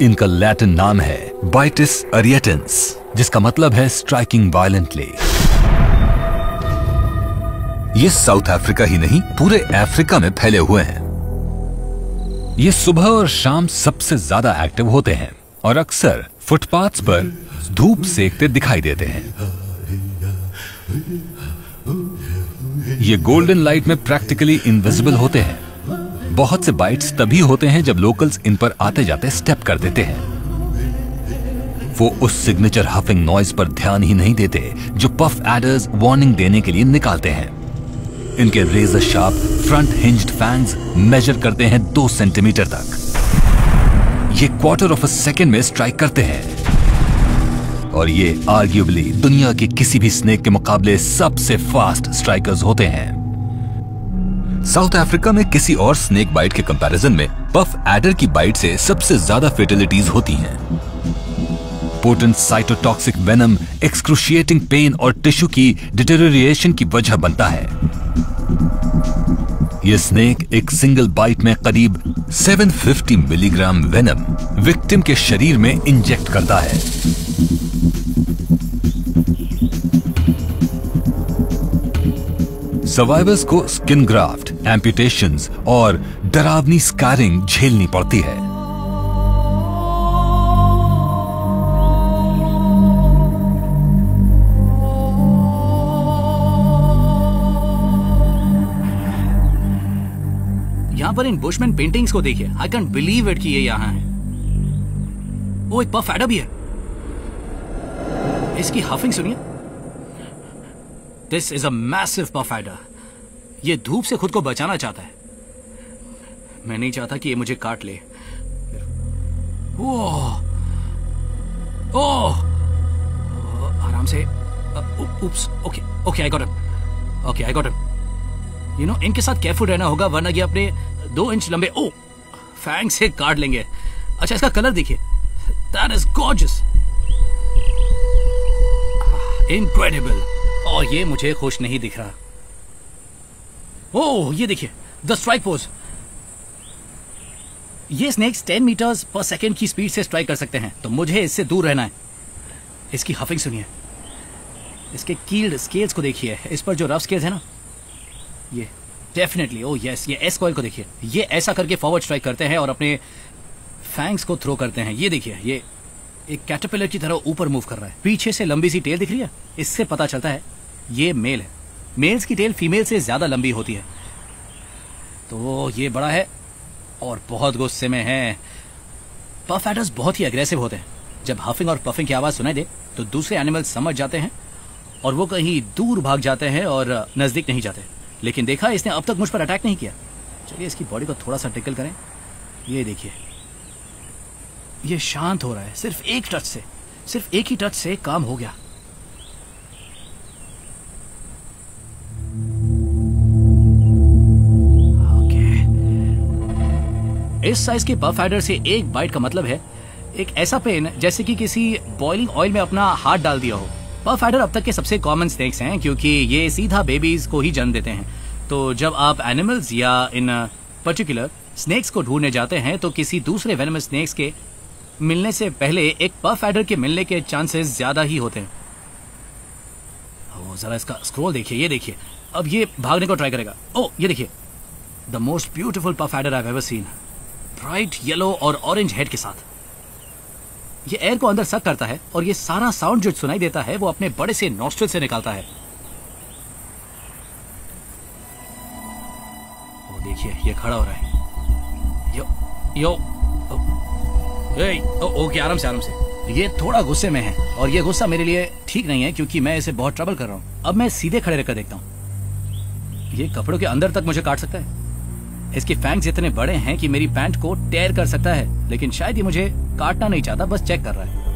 इनका लैटिन नाम है बाइटिस अरिएटेंस, जिसका मतलब है स्ट्राइकिंग वायलेंटली। ये साउथ अफ्रीका ही नहीं, पूरे अफ्रीका में फैले हुए हैं। ये सुबह और शाम सबसे ज्यादा एक्टिव होते हैं और अक्सर फुटपाथ्स पर धूप सेकते दिखाई देते हैं। ये गोल्डन लाइट में प्रैक्टिकली इनविजिबल होते हैं। बहुत से बाइट्स तभी होते हैं जब लोकल्स इन पर आते जाते स्टेप कर देते हैं। वो उस सिग्नेचर हफिंग नॉइज पर ध्यान ही नहीं देते जो पफ एडर्स वार्निंग देने के लिए निकालते हैं। इनके razor sharp front hinged fangs measure करते हैं 2 सेंटीमीटर तक। ये क्वार्टर ऑफ अ सेकेंड में स्ट्राइक करते हैं और ये आर्ग्यूबली दुनिया के किसी भी स्नेक के मुकाबले सबसे फास्ट स्ट्राइकर्स होते हैं। साउथ अफ्रीका में किसी और स्नेक बाइट के कंपैरिजन में पफ एडर की बाइट से सबसे ज्यादा फेटेलिटीज होती हैं। Potent cytotoxic venom excruciating pen और टिश्यू की डिटेरियोरेशन की वजह बनता है। यह स्नेक एक सिंगल बाइट में करीब 750 मिलीग्राम वेनम विक्टिम के शरीर में इंजेक्ट करता है। सर्वाइवर्स को स्किन ग्राफ्ट, एम्पुटेशंस और डरावनी स्कारिंग झेलनी पड़ती है। यहाँ पर इन बुशमैन पेंटिंग्स को देखिए। आई कैंट बिलीव इट कि ये यहाँ है। वो एक पफ एडर भी है। इसकी हफिंग सुनिए। This is a massive puff adder. ये धूप से खुद को बचाना चाहता है। मैं नहीं चाहता कि ये मुझे काट ले। ओह आराम से। Oops, okay I got him. Okay I got him. You know, इनके साथ केयरफुल रहना होगा वरना ये अपने 2 इंच लंबे फैंग से काट लेंगे। अच्छा, इसका कलर देखिए। That is gorgeous, incredible. और ये मुझे खुश नहीं दिख रहा। ओह, ये देखिए द स्ट्राइक पोज। ये स्नेक्स 10 मीटर्स पर सेकेंड की स्पीड से स्ट्राइक कर सकते हैं, तो मुझे इससे दूर रहना है। इसकी हफिंग सुनिए। इसके कील्ड स्केल्स को देखिए। इस पर जो रफ स्केल्स है ना, ये डेफिनेटली, ओह यस, ये एस कॉइल को देखिए। ये ऐसा करके फॉरवर्ड स्ट्राइक करते हैं और अपने फैंग्स को थ्रो करते हैं। ये देखिए, ये एक कैटरपिलर की तरह ऊपर मूव कर रहा है। पीछे से लंबी सी टेल दिख रही है। इससे पता चलता है ये मेल है। मेल्स की टेल फीमेल से ज्यादा लंबी होती है। तो ये बड़ा है और बहुत गुस्से में है। पफ एडर्स बहुत ही अग्रेसिव होते हैं। जब हफिंग और पफिंग की आवाज सुनाई दे तो दूसरे एनिमल्स समझ जाते हैं और वो कहीं दूर भाग जाते हैं और नजदीक नहीं जाते। लेकिन देखा, इसने अब तक मुझ पर अटैक नहीं किया। चलिए इसकी बॉडी को थोड़ा सा टिकल करें। ये देखिए, ये शांत हो रहा है। सिर्फ एक टच से, सिर्फ एक ही टच से काम हो गया। ओके, इस साइज के पफ एडर से एक बाइट का मतलब है एक ऐसा पेन जैसे कि किसी बॉइलिंग ऑयल में अपना हाथ डाल दिया हो। पफ एडर अब तक के सबसे कॉमन स्नेक्स हैं क्योंकि ये सीधा बेबीज को ही जन्म देते हैं। तो जब आप एनिमल्स या इन पर्टिकुलर स्नेक्स को ढूंढने जाते हैं तो किसी दूसरे वेनमस स्नेक्स के मिलने से पहले एक पफ एडर के मिलने के चांसेस ज्यादा ही होते हैं। ओ, जरा इसका स्क्रॉल देखिए। ये देखिए, अब ये भागने को ट्राई करेगा। ओ, ये देखिए, the most beautiful puff adder I have ever seen. Bright yellow और ऑरेंज हेड के साथ। ये एयर को अंदर सक करता है और ये सारा साउंड जो सुनाई देता है वो अपने बड़े से नॉस्ट्रिल से निकालता है। वो देखिए, ये खड़ा हो रहा है। यो ओके, आराम से आराम से। ये थोड़ा गुस्से में है और ये गुस्सा मेरे लिए ठीक नहीं है क्योंकि मैं इसे बहुत ट्रबल कर रहा हूँ। अब मैं सीधे खड़े रहकर देखता हूँ। ये कपड़ों के अंदर तक मुझे काट सकता है। इसके फैंग्स इतने बड़े हैं कि मेरी पैंट को टेयर कर सकता है, लेकिन शायद ये मुझे काटना नहीं चाहता, बस चेक कर रहा है।